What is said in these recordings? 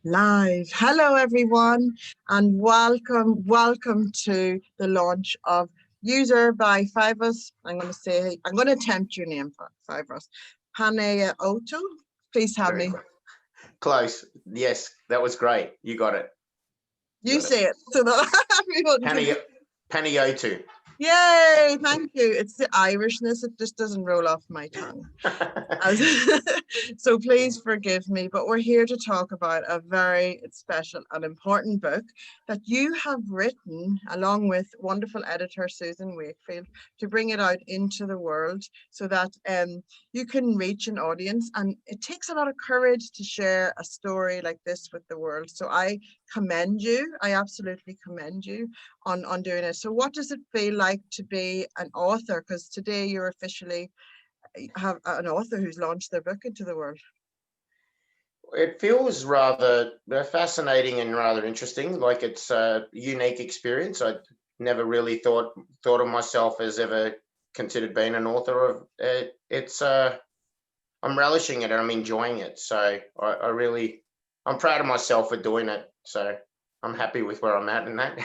Live. Hello, everyone, and welcome to the launch of User by Fivos. I'm going to attempt your name, Fivos Panayiotou. Please have Very me. close. Yes, that was great. You got it. You say it so that everyone can. Panayiotou. Yay, thank you. It's the Irishness, it just doesn't roll off my tongue. So please forgive me, but we're here to talk about a very special and important book that you have written along with wonderful editor Susan Wakefield to bring it out into the world so that you can reach an audience. And it takes a lot of courage to share a story like this with the world. So I commend you. I absolutely commend you on doing it. So what does it feel like to be an author? Because today you're officially have an author who's launched their book into the world. It feels rather fascinating and rather interesting. Like it's a unique experience. I never really thought of myself as ever considered being an author of it. I'm relishing it and I'm enjoying it. So I'm proud of myself for doing it. So I'm happy with where I'm at in that.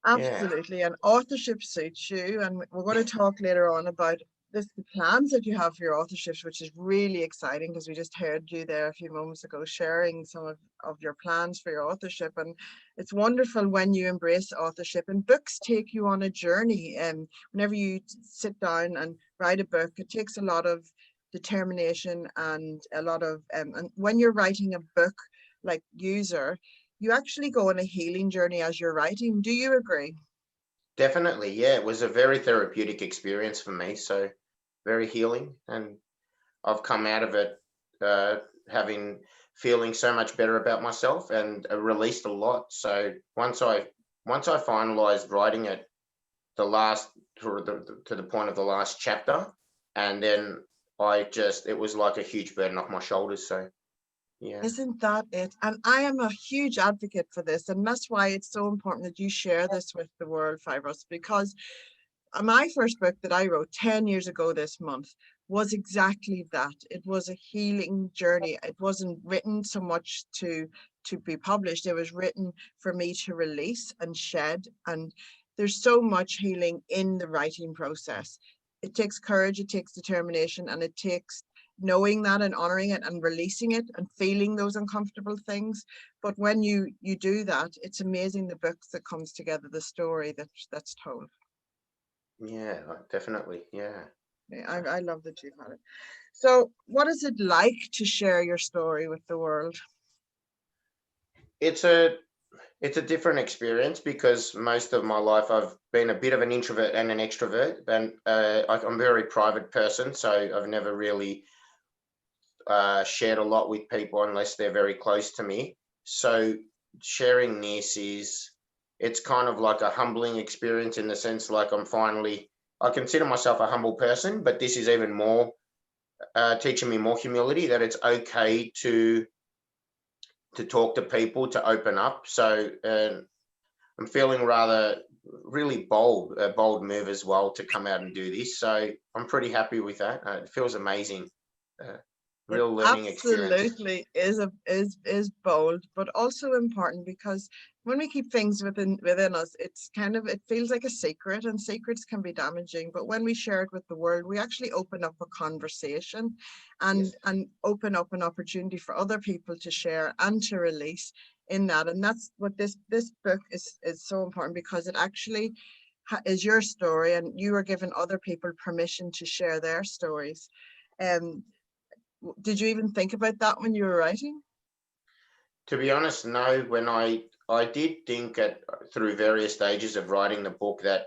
Absolutely. And authorship suits you. And we're going to talk later on about the plans that you have for your authorships, which is really exciting because we just heard you there a few moments ago sharing some of your plans for your authorship. And it's wonderful when you embrace authorship, and books take you on a journey. And whenever you sit down and write a book, it takes a lot of determination and a lot of and when you're writing a book like User, you actually go on a healing journey as you're writing. Do you agree? Definitely, yeah. It was a very therapeutic experience for me, so very healing, and I've come out of it having feeling so much better about myself and released a lot. So once I finalized writing it, the last to the point of the last chapter, and then it was like a huge burden off my shoulders. So yeah. Isn't that it? And I am a huge advocate for this. And that's why it's so important that you share this with the world, Fivos, because my first book that I wrote 10 years ago this month was exactly that. It was a healing journey. It wasn't written so much to be published. It was written for me to release and shed. And there's so much healing in the writing process. It takes courage, it takes determination, and it takes knowing that and honoring it and releasing it and feeling those uncomfortable things. But when you do that, it's amazing the books that comes together, the story that's told. Yeah, definitely. Yeah. I love that you've had it. So what is it like to share your story with the world? It's a different experience because most of my life I've been a bit of an introvert and an extrovert, and I'm a very private person, so I've never really shared a lot with people unless they're very close to me. So sharing this it's kind of like a humbling experience in the sense like I consider myself a humble person, but this is even more teaching me more humility, that it's okay to talk to people, to open up. So I'm feeling really a bold move as well to come out and do this. So I'm pretty happy with that. It feels amazing. It Real learning experience. absolutely is bold, but also important, because when we keep things within us, it feels like a secret, and secrets can be damaging. But when we share it with the world, we actually open up a conversation and Yes. open up an opportunity for other people to share and to release in that. And that's what this book is so important, because it actually is your story, and you are giving other people permission to share their stories. Um, did you even think about that when you were writing? To be honest, no. When I did think through various stages of writing the book that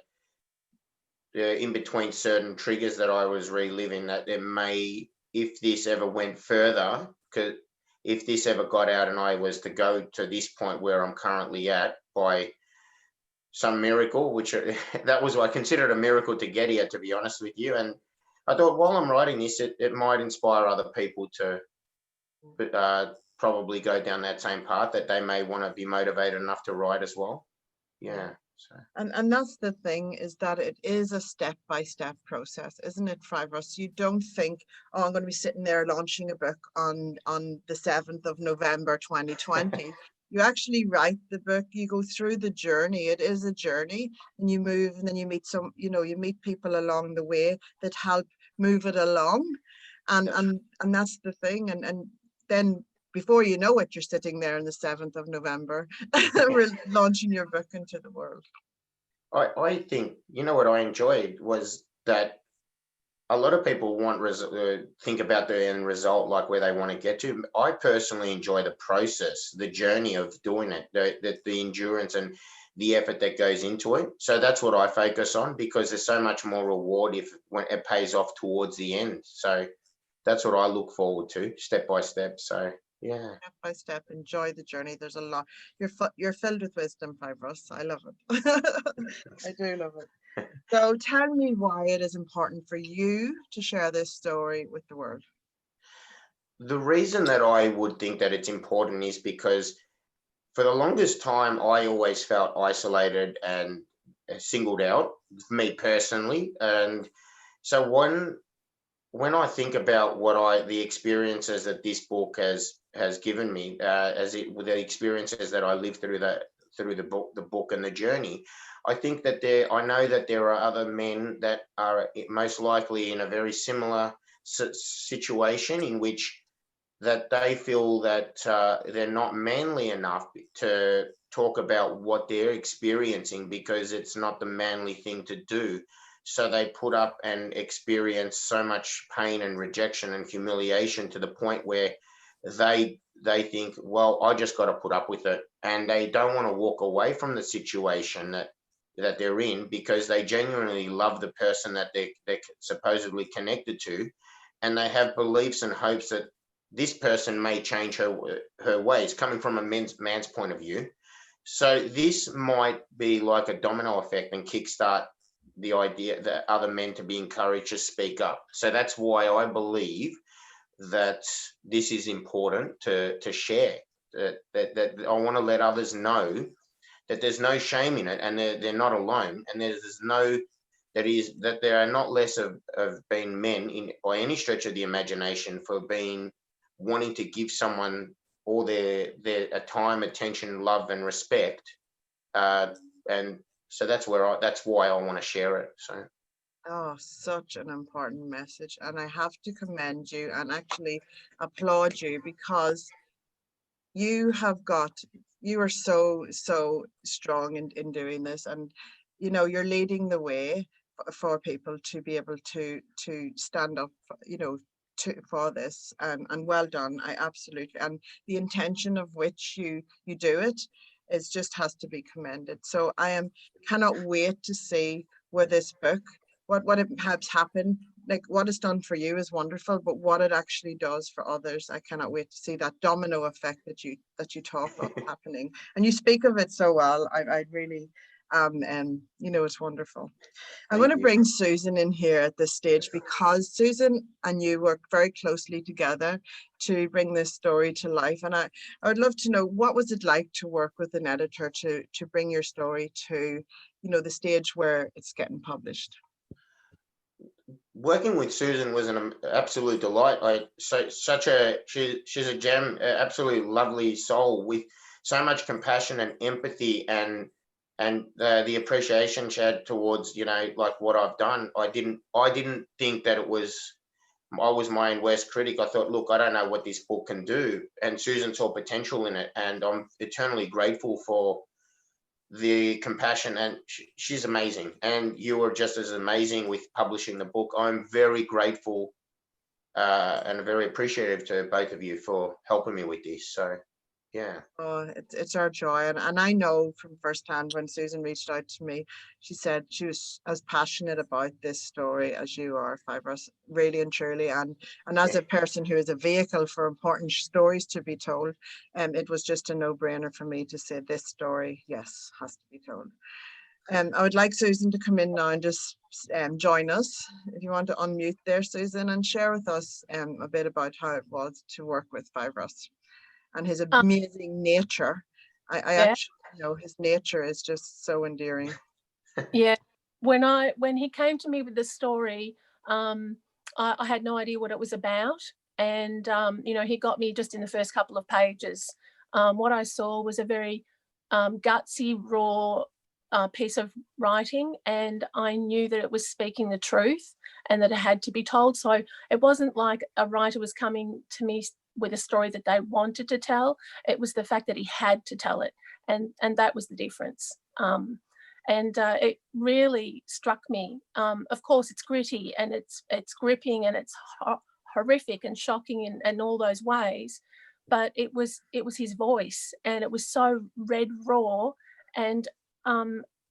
in between certain triggers that I was reliving, that there may, if this ever went further, if this ever got out and I was to go to this point where I'm currently at by some miracle, which that was, I considered a miracle to get here, to be honest with you. And I thought while I'm writing this, it might inspire other people to probably go down that same path, that they may want to be motivated enough to write as well. Yeah. So. And that's the thing, is that it is a step-by-step process, isn't it, Fivos? You don't think, oh, I'm going to be sitting there launching a book on the 7th of November 2020. You actually write the book, you go through the journey. It is a journey, and you move, and then you meet you meet people along the way that help move it along. And that's the thing. And then before you know it, you're sitting there on the 7th of November, we're launching your book into the world. I think, what I enjoyed was that a lot of people think about the end result, like where they want to get to. I personally enjoy the process, the journey of doing it, the endurance and the effort that goes into it. So that's what I focus on, because there's so much more reward when it pays off towards the end. So that's what I look forward to, step by step. So yeah. Step by step, enjoy the journey. There's a lot. You're filled with wisdom, Fivos. I love it. I do love it. So tell me why it is important for you to share this story with the world. The reason that I would think that it's important is because for the longest time, I always felt isolated and singled out, me personally. And so when I think about the experiences that this book has given me, with the experiences that I lived through the book and the journey, I think that I know that there are other men that are most likely in a very similar situation, in which that they feel that they're not manly enough to talk about what they're experiencing, because it's not the manly thing to do. So they put up and experience so much pain and rejection and humiliation, to the point where they think, well, I just got to put up with it, and they don't want to walk away from the situation that they're in, because they genuinely love the person that they're supposedly connected to, and they have beliefs and hopes that this person may change her ways, coming from a man's point of view. So this might be like a domino effect and kickstart the idea that other men to be encouraged to speak up. So that's why I believe that this is important to share. That I want to let others know that there's no shame in it, and they're not alone, and that there are not less of being men by any stretch of the imagination, for wanting to give someone all their time, attention, love, and respect. And so that's why I want to share it. So. Oh, such an important message. And I have to commend you and actually applaud you, because you are so strong in doing this, and you're leading the way for people to be able to stand up, for this, and well done. I absolutely, and the intention of which you do it is just has to be commended. So cannot wait to see where this book, what it has happened. Like, what it's done for you is wonderful, but what it actually does for others, I cannot wait to see that domino effect that you talk of happening. And you speak of it so well. I really it's wonderful. I'm going to bring Susan in here at this stage, because Susan and you work very closely together to bring this story to life. And I would love to know, what was it like to work with an editor to bring your story to, the stage where it's getting published? Working with Susan was an absolute delight. She's a gem, absolutely lovely soul with so much compassion and empathy, and the appreciation she had towards like what I've done. I didn't think that I was my own worst critic. I thought, look, I don't know what this book can do, and Susan saw potential in it, and I'm eternally grateful for the compassion, and she's amazing, and you are just as amazing with publishing the book. I'm very grateful and very appreciative to both of you for helping me with this. So yeah. Oh, it's our joy. And I know from firsthand, when Susan reached out to me, she said she was as passionate about this story as you are, Fivos, really and truly. And as a person who is a vehicle for important stories to be told, it was just a no-brainer for me to say this story, yes, has to be told. I would like Susan to come in now and just join us. If you want to unmute there, Susan, and share with us a bit about how it was to work with Fivos and his amazing nature. I Yeah. his nature is just so endearing. Yeah. When he came to me with the story, I had no idea what it was about. And, he got me just in the first couple of pages. What I saw was a very gutsy, raw piece of writing. And I knew that it was speaking the truth and that it had to be told. So it wasn't like a writer was coming to me with a story that they wanted to tell. It was the fact that he had to tell it. And that was the difference. And it really struck me. Of course, it's gritty and it's gripping and it's horrific and shocking in all those ways, but it was his voice, and it was so red raw. And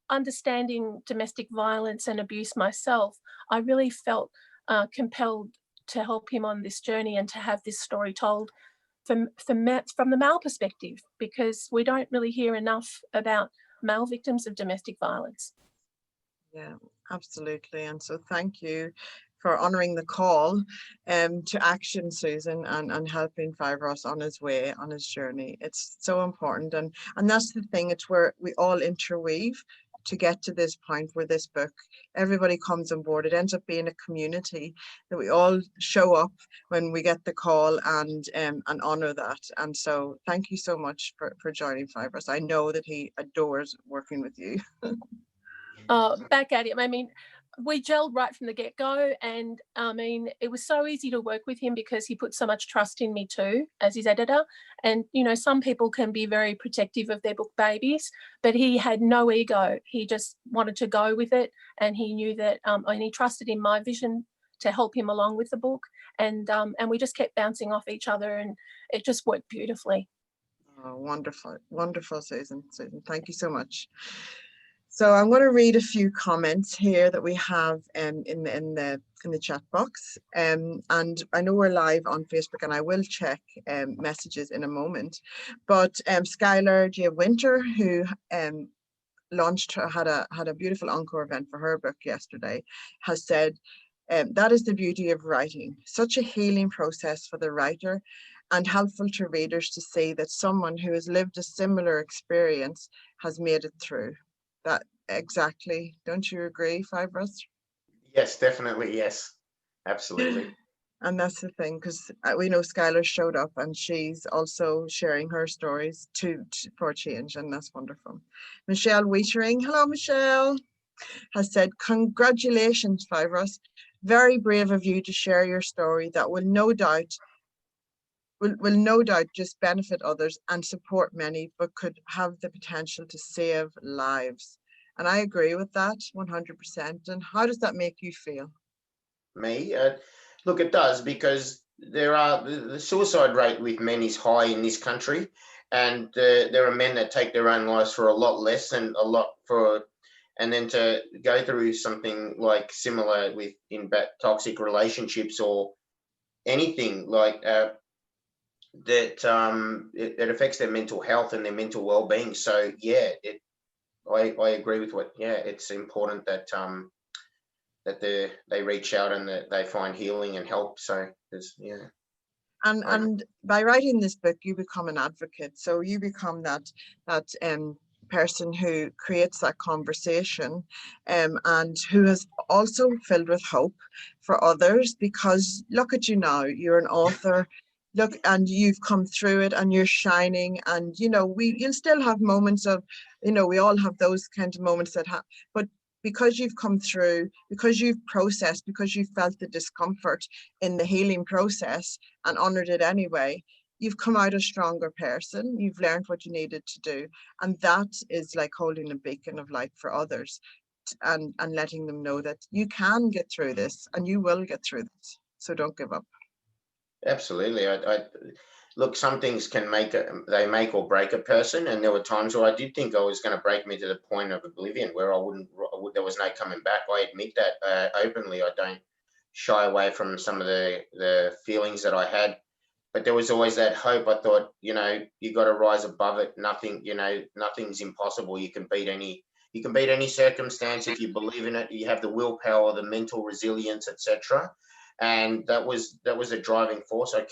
understanding domestic violence and abuse myself, I really felt compelled to help him on this journey and to have this story told from the male perspective, because we don't really hear enough about male victims of domestic violence. Yeah, absolutely. And so thank you for honouring the call to action, Susan, and helping Fivos on his way, on his journey. It's so important. And that's the thing, it's where we all interweave to get to this point where this book, everybody comes on board. It ends up being a community that we all show up when we get the call and honour that. And so thank you so much for joining Fivos. I know that he adores working with you. Back at him. I mean, we gelled right from the get-go, and I mean, it was so easy to work with him because he put so much trust in me too as his editor. And some people can be very protective of their book babies, but he had no ego. He just wanted to go with it, and he knew that and he trusted in my vision to help him along with the book, and we just kept bouncing off each other, and it just worked beautifully. Oh, wonderful, Susan. Thank you so much. So I'm going to read a few comments here that we have in the chat box, and I know we're live on Facebook, and I will check messages in a moment. But Skylar J. Winter, who had a beautiful encore event for her book yesterday, has said, that is the beauty of writing, such a healing process for the writer, and helpful to readers to see that someone who has lived a similar experience has made it through. That exactly, don't you agree, Fivos? Yes, definitely, yes, absolutely. And that's the thing, because we know Skylar showed up and she's also sharing her stories for change, and that's wonderful. Michelle Wietering, hello Michelle, has said, congratulations Fivos, very brave of you to share your story that will no doubt just benefit others and support many, but could have the potential to save lives. And I agree with that 100%. And how does that make you feel? Me? Look, it does, because the suicide rate with men is high in this country, and there are men that take their own lives for a lot less, and and then to go through something like similar in toxic relationships or anything like that, it affects their mental health and their mental well-being. So yeah, I agree with it's important that that they reach out and that they find healing and help. So and by writing this book, you become an advocate. So you become that person who creates that conversation, and who is also filled with hope for others, because look at you now, you're an author. Look, and you've come through it and you're shining, and you'll still have moments of, we all have those kind of moments but because you've come through, because you've processed, because you've felt the discomfort in the healing process and honored it anyway, you've come out a stronger person. You've learned what you needed to do, and that is like holding a beacon of light for others, and letting them know that you can get through this and you will get through this. So don't give up. Absolutely. I look, some things can make or break a person, and there were times where I did think I was going to break me to the point of oblivion, where there was no coming back. I admit that openly. I don't shy away from some of the feelings that I had, but there was always that hope. I thought, you got to rise above it. Nothing's impossible. You can beat any circumstance if you believe in it. You have the willpower, the mental resilience, etc. And that was a driving force. I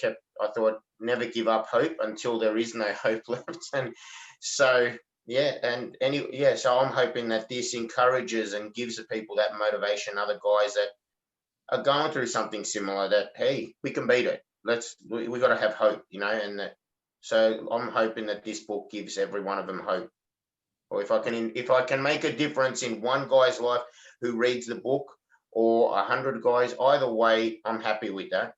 thought, never give up hope until there is no hope left. And so So I'm hoping that this encourages and gives the people that motivation, other guys that are going through something similar, that hey, we can beat it. We got to have hope, and so I'm hoping that this book gives every one of them hope. Or if I can make a difference in one guy's life who reads the book, or 100 guys, either way, I'm happy with that.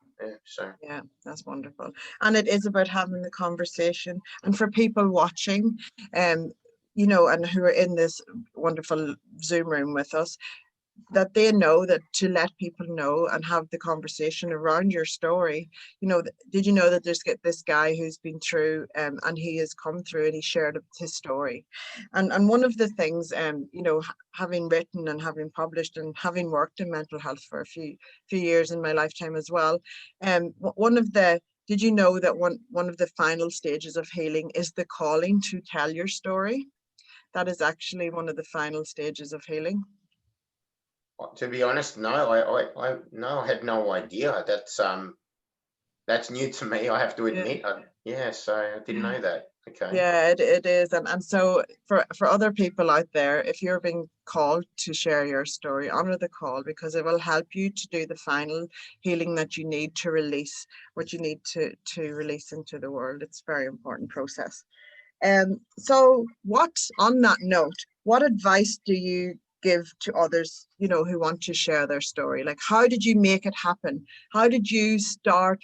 Yeah, that's wonderful. And it is about having the conversation. And for people watching, and who are in this wonderful Zoom room with us, that they know that to let people know and have the conversation around your story. Did you know that there's this guy who's been through and he has come through and he shared his story, and one of the things, having written and having published and having worked in mental health for a few years in my lifetime as well, did you know that one of the final stages of healing is the calling to tell your story? That is actually one of the final stages of healing. To be honest, no, I had no idea. That's new to me, I have to admit. So I didn't know that. Okay. Yeah, it is. And so for other people out there, if you're being called to share your story, honor the call, because it will help you to do the final healing that you need to release what you need to release into the world. It's a very important process. So on that note, what advice do you give to others, who want to share their story? Like, how did you make it happen? How did you start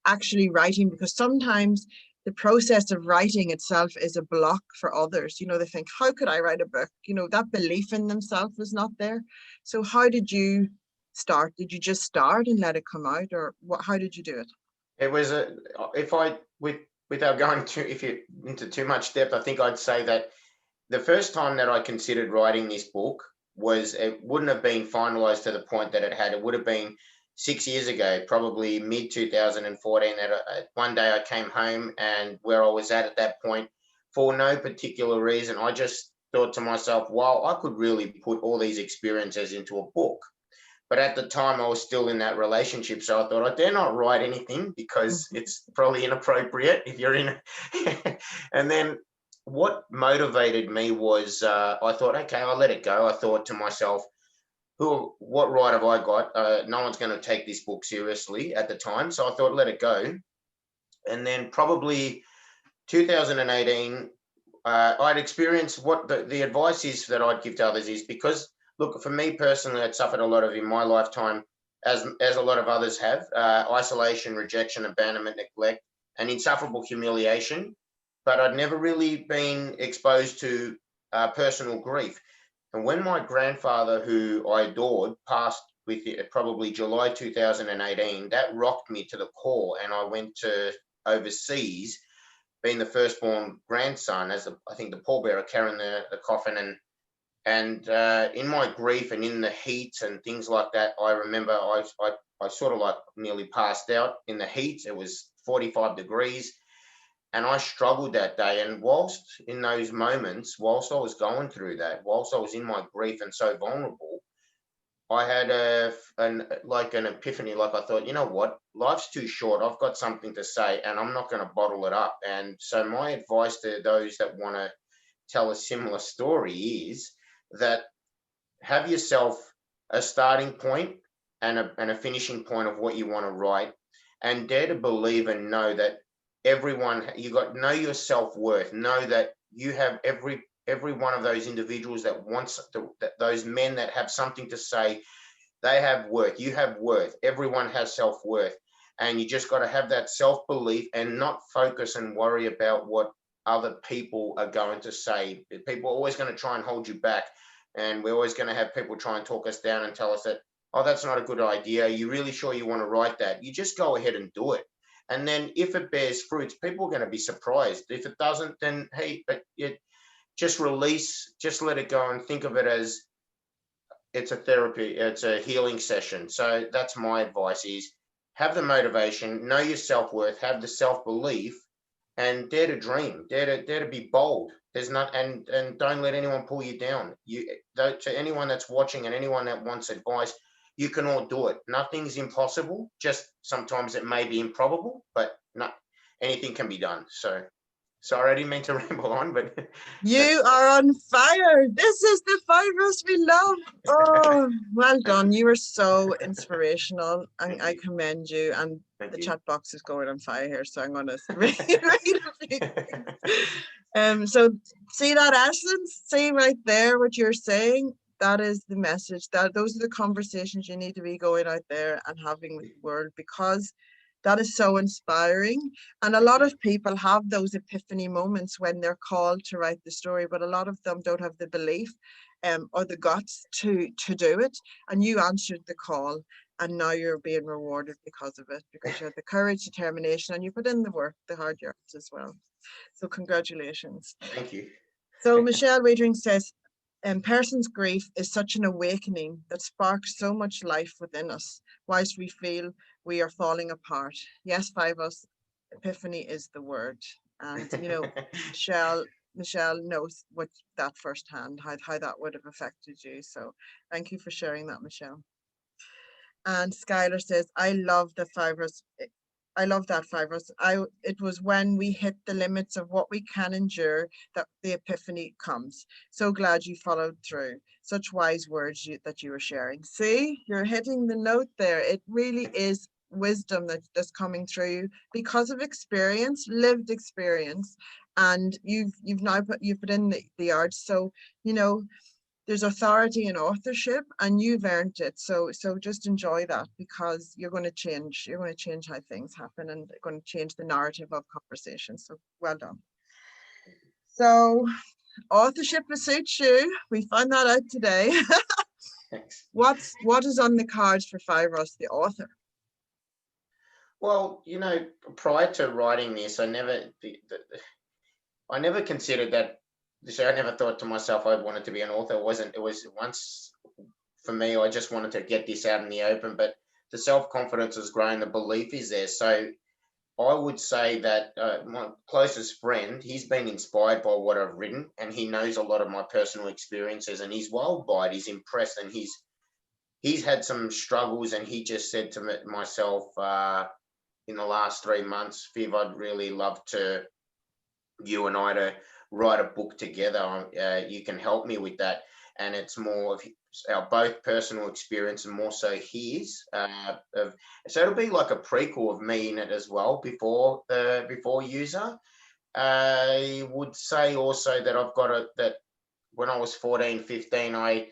actually writing? Because sometimes the process of writing itself is a block for others. They think, how could I write a book? That belief in themselves is not there. So how did you start? Did you just start and let it come out, or how did you do it? It was without going into too much depth, I think I'd say that the first time that I considered writing this book it wouldn't have been finalized to the point that it would have been 6 years ago, probably mid 2014, that one day I came home, and where I was at that point, for no particular reason, I just thought to myself, wow, I could really put all these experiences into a book. But at the time, I was still in that relationship, so I thought I dare not write anything because it's probably inappropriate if you're in. And then what motivated me was I thought, okay, I'll let it go. I thought to myself, what right have I got? No one's going to take this book seriously at the time, so I thought, let it go. And then probably 2018, I'd experienced what the advice is that I'd give to others is, because, look, for me personally, I'd suffered a lot of in my lifetime, as a lot of others have, isolation, rejection, abandonment, neglect, and insufferable humiliation. But I'd never really been exposed to personal grief. And when my grandfather, who I adored, passed with probably July 2018, that rocked me to the core, and I went to overseas, being the firstborn grandson, as I think the pallbearer carrying the coffin, and in my grief and in the heat and things like that, I remember I sort of like nearly passed out in the heat. It was 45 degrees, and I struggled that day. And whilst in those moments, whilst I was going through that, whilst I was in my grief and so vulnerable, I had an epiphany. Like, I thought, you know what, life's too short. I've got something to say, and I'm not going to bottle it up. And so my advice to those that want to tell a similar story is that have yourself a starting point and a finishing point of what you want to write, and dare to believe and know that know your self-worth. Know that you have every one of those individuals that wants those men that have something to say. They have worth. You have worth. Everyone has self-worth, and you just got to have that self-belief and not focus and worry about what other people are going to say. People are always going to try and hold you back, and we're always going to have people try and talk us down and tell us that, oh, that's not a good idea. Are you really sure you want to write that? You just go ahead and do it. And then if it bears fruits, people are going to be surprised. If it doesn't, then hey, but just release, just let it go, and think of it as it's a therapy, it's a healing session. So that's my advice: is have the motivation, know your self-worth, have the self-belief, and dare to dream, dare to be bold. There's not, and don't let anyone pull you down. To anyone that's watching and anyone that wants advice, you can all do it. Nothing's impossible. Just sometimes it may be improbable, but not anything can be done. So Sorry, I didn't mean to ramble on, but You are on fire. This is the Fivos we love. Oh, well done. You are so inspirational. I commend you. And thank the you. chat box is going on fire here, so I'm going to read a few things. So see that essence? See right there what you're saying? That is the message. Those are the conversations you need to be going out there and having with the world, because that is so inspiring. And a lot of people have those epiphany moments when they're called to write the story, but a lot of them don't have the belief or the guts to do it. And you answered the call, and now you're being rewarded because of it, because you had the courage, determination, and you put in the work, the hard yards as well. So congratulations. Thank you. So Michelle Wadring says, person's grief is such an awakening that sparks so much life within us, whilst we feel we are falling apart. Yes, Fivos, epiphany is the word. And, you know, Michelle knows what that firsthand, how that would have affected you. So thank you for sharing that, Michelle. And Skylar says, I love the Fivos. I love that, Fivos. It was when we hit the limits of what we can endure that the epiphany comes. So glad you followed through. Such wise words that you were sharing. See, you're hitting the note there. It really is wisdom that's coming through because of experience, lived experience, and you've put in the art. So you know, there's authority in authorship, and you've earned it. So just enjoy that, because you're going to change how things happen, and going to change the narrative of conversation. So well done. So authorship suits you. We found that out today. Thanks. What is on the cards for Fivos, the author? Well, you know, prior to writing this, I never considered that. So I never thought to myself I wanted to be an author. It was once for me, I just wanted to get this out in the open, but the self-confidence has grown, the belief is there. So I would say that my closest friend, he's been inspired by what I've written, and he knows a lot of my personal experiences, and he's wild by it. He's impressed, and he's had some struggles, and he just said to myself in the last 3 months, Viv, I'd really love to you and I to write a book together. You can help me with that, and it's more of our both personal experience and more so his. So it'll be like a prequel of me in it as well before user. I would say also that I've got that when I was 14, 15, I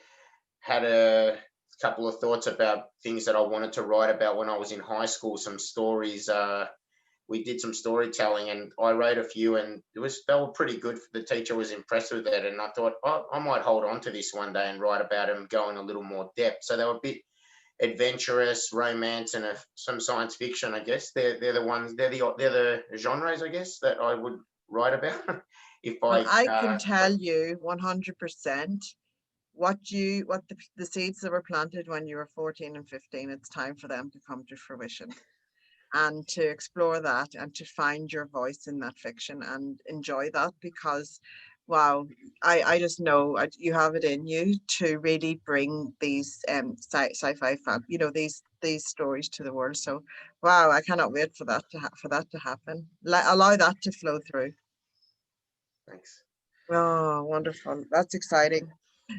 had a couple of thoughts about things that I wanted to write about when I was in high school, some stories. We did some storytelling, and I wrote a few, and they were pretty good. The teacher was impressed with it, and I thought, oh, I might hold on to this one day and write about it and go in a little more depth. So they were a bit adventurous, romance, and some science fiction. I guess they're the genres, I guess, that I would write about. Well, I can tell you 100% what the seeds that were planted when you were 14 and 15, it's time for them to come to fruition, and to explore that and to find your voice in that fiction and enjoy that, because wow, I just know you have it in you to really bring these sci-fi these stories to the world. So wow, I cannot wait for that to happen. Allow that to flow through. Thanks. Oh, wonderful. That's exciting.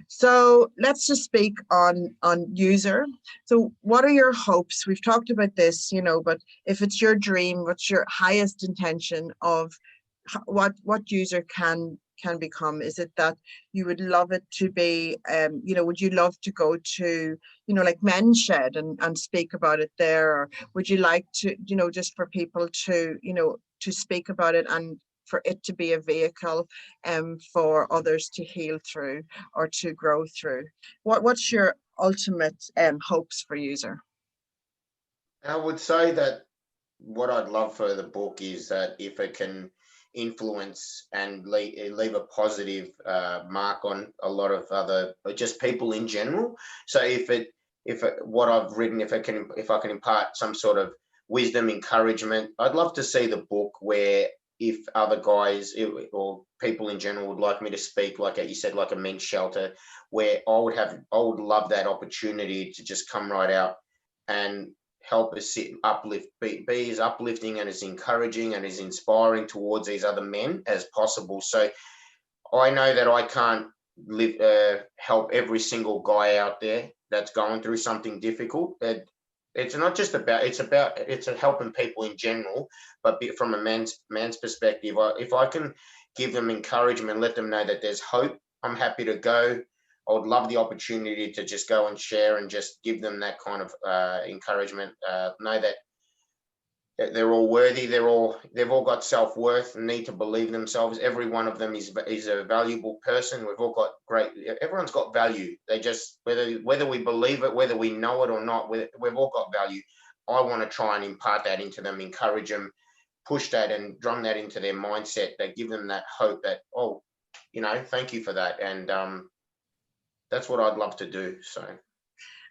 So let's just speak on user. So what are your hopes? We've talked about this, but if it's your dream, what's your highest intention of what user can become? Is it that you would love it to be, would you love to go to, like Men's Shed and speak about it there? Or would you like to, just for people to, to speak about it and for it to be a vehicle for others to heal through or to grow through? What's your ultimate hopes for user? I would say that what I'd love for the book is that if it can influence and leave a positive mark on a lot of other just people in general. So what I've written, if I can impart some sort of wisdom, encouragement, I'd love to see the book where if other guys or people in general would like me to speak, like you said, like a men's shelter, where I would love that opportunity to just come right out and help us be as uplifting and as encouraging and as inspiring towards these other men as possible. So I know that I can't help every single guy out there that's going through something difficult. It's not just about, it's helping people in general, but from a man's perspective, if I can give them encouragement, let them know that there's hope, I'm happy to go. I would love the opportunity to just go and share and just give them that kind of encouragement. Know that they're all worthy. They've all got self-worth and need to believe themselves. Every one of them is a valuable person. We've all got everyone's got value. They just, whether we believe it, whether we know it or not, we've all got value. I want to try and impart that into them, encourage them, push that and drum that into their mindset, that give them that hope that, oh, thank you for that. And that's what I'd love to do. So.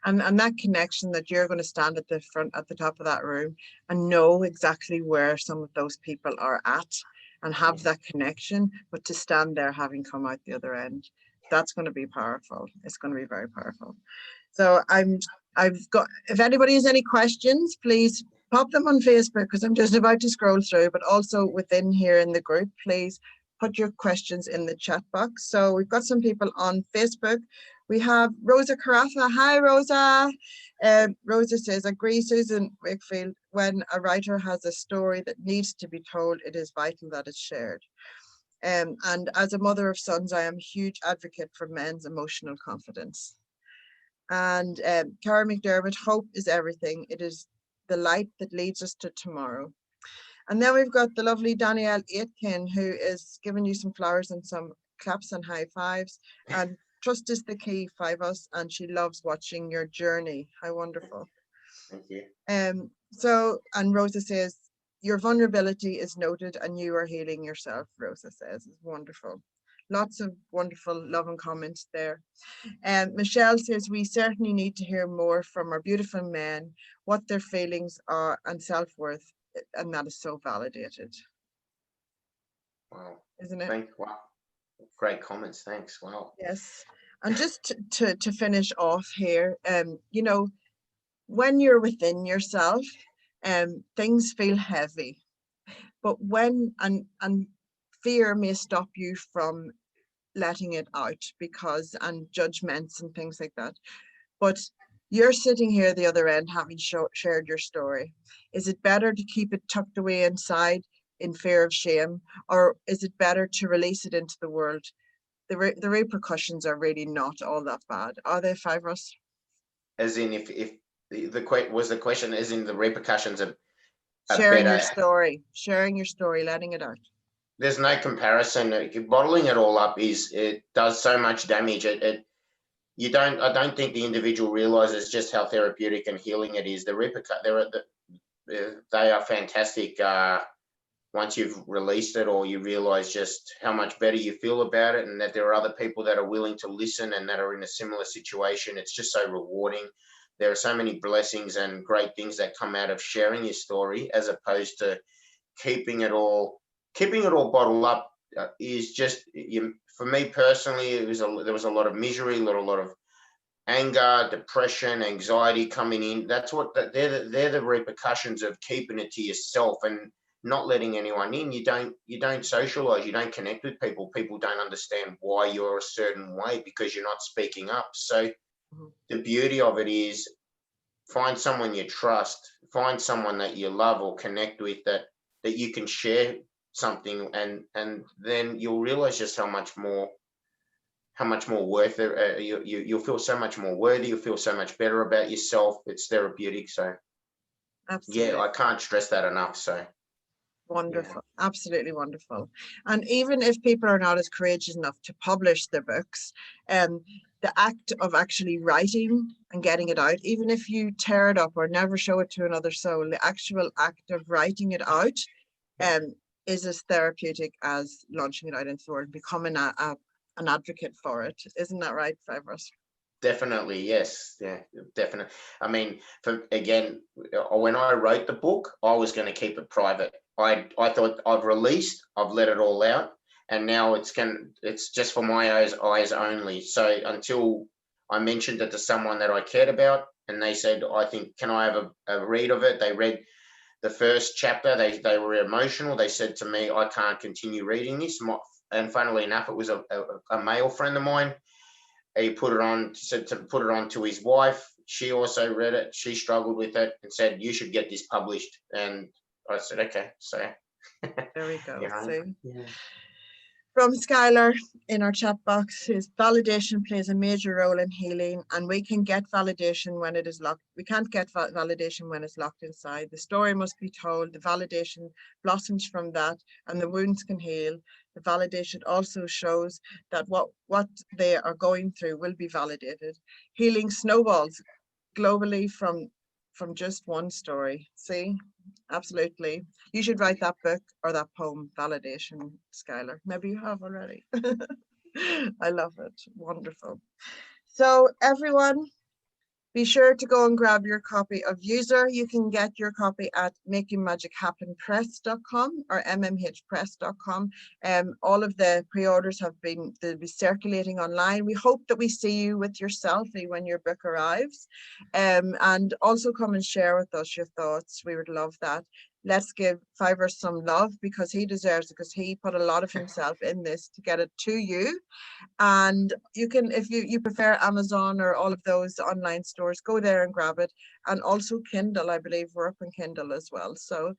And that connection, that you're going to stand at the front, at the top of that room and know exactly where some of those people are at and have that connection, but to stand there having come out the other end, that's going to be powerful. It's going to be very powerful. So I've got, if anybody has any questions, please pop them on Facebook, because I'm just about to scroll through, but also within here in the group, please put your questions in the chat box. So we've got some people on Facebook. We have Rosa Carafa. Hi, Rosa. Rosa says, agree, Susan Wakefield, when a writer has a story that needs to be told, it is vital that it's shared. And as a mother of sons, I am a huge advocate for men's emotional confidence. And Cara McDermott, hope is everything. It is the light that leads us to tomorrow. And then we've got the lovely Danielle Aitken, who is giving you some flowers and some claps and high fives. And trust is the key, Fivos, and she loves watching your journey. How wonderful. Thank you. And Rosa says, your vulnerability is noted and you are healing yourself, Rosa says. It's wonderful. Lots of wonderful love and comments there. Michelle says, we certainly need to hear more from our beautiful men, what their feelings are and self-worth, and that is so validated. Wow. Isn't it? Wow. Great comments. Thanks. Wow. Yes. And just to finish off here, when you're within yourself, things feel heavy, but and fear may stop you from letting it out and judgments and things like that. But you're sitting here the other end, having shared your story. Is it better to keep it tucked away inside in fear of shame, or is it better to release it into the world? The repercussions are really not all that bad, are they, Fivos? As in, if the question, as in the repercussions of sharing your story, letting it out. There's no comparison. Bottling it all up it does so much damage. I don't think the individual realizes just how therapeutic and healing it is. They are fantastic. Once you've released it, or you realize just how much better you feel about it, and that there are other people that are willing to listen and that are in a similar situation, it's just so rewarding. There are so many blessings and great things that come out of sharing your story, as opposed to keeping it all bottled up. Is just, for me personally, there was a lot of misery, a lot of anger, depression, anxiety coming in. That's they're the repercussions of keeping it to yourself and not letting anyone in. You don't socialize, you don't connect with people. People don't understand why you're a certain way because you're not speaking up. So the beauty of it is, find someone you trust, find someone that you love or connect with, that you can share something, and then you'll realize just how much more worth it. You'll feel so much more worthy. You'll feel so much better about yourself. It's therapeutic. So absolutely. Yeah, I can't stress that enough. So wonderful. Yeah. Absolutely wonderful. And even if people are not as courageous enough to publish their books, the act of actually writing and getting it out, even if you tear it up or never show it to another soul, the actual act of writing it out is as therapeutic as launching it out into the world, becoming an advocate for it. Isn't that right, Fivos? Definitely, yes. Yeah, definitely. I mean, when I wrote the book, I was going to keep it private. I thought, I've let it all out, and now it's just for my eyes only. So until I mentioned it to someone that I cared about, and they said, I think, can I have a read of it? They read the first chapter. They were emotional. They said to me, I can't continue reading this. And funnily enough, it was a male friend of mine. He put it on, said to put it on to his wife. She also read it. She struggled with it and said, you should get this published. And I said, okay. So There we go. yeah. See? Yeah. From Skylar in our chat box is validation plays a major role in healing, and we can get validation when it is locked. We can't get validation when it's locked inside. The story must be told. The validation blossoms from that, and the wounds can heal. The validation also shows that what they are going through will be validated. Healing snowballs globally from just one story. See? Absolutely. You should write that book or that poem, Validation, Skylar. Maybe you have already. I love it. Wonderful. So everyone, be sure to go and grab your copy of User. You can get your copy at makingmagichappenpress.com or mmhpress.com. All of the pre-orders they'll be circulating online. We hope that we see you with your selfie when your book arrives. And also come and share with us your thoughts. We would love that. Let's give Fivos some love, because he deserves it, because he put a lot of himself in this to get it to you. And you can, if you prefer Amazon or all of those online stores, go there and grab it. And also Kindle, I believe we're up on Kindle as well. So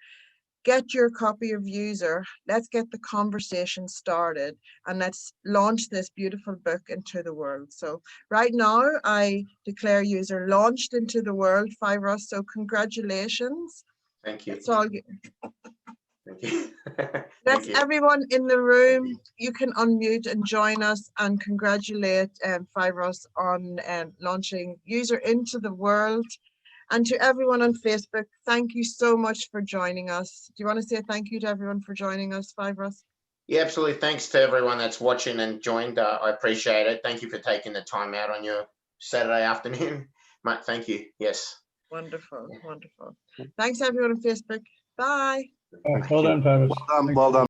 get your copy of User. Let's get the conversation started, and let's launch this beautiful book into the world. So right now I declare User launched into the world, Fivos. So congratulations. Thank you. That's all. Thank you. Let's Thank you. everyone in the room, you can unmute and join us and congratulate Fivos on launching User into the world. And to everyone on Facebook, thank you so much for joining us. Do you want to say thank you to everyone for joining us, Fivos? Yeah, absolutely. Thanks to everyone that's watching and joined. I appreciate it. Thank you for taking the time out on your Saturday afternoon. Mate, thank you. Yes. Wonderful, wonderful. Thanks everyone on Facebook. Bye. Well done, Fivos. Well done.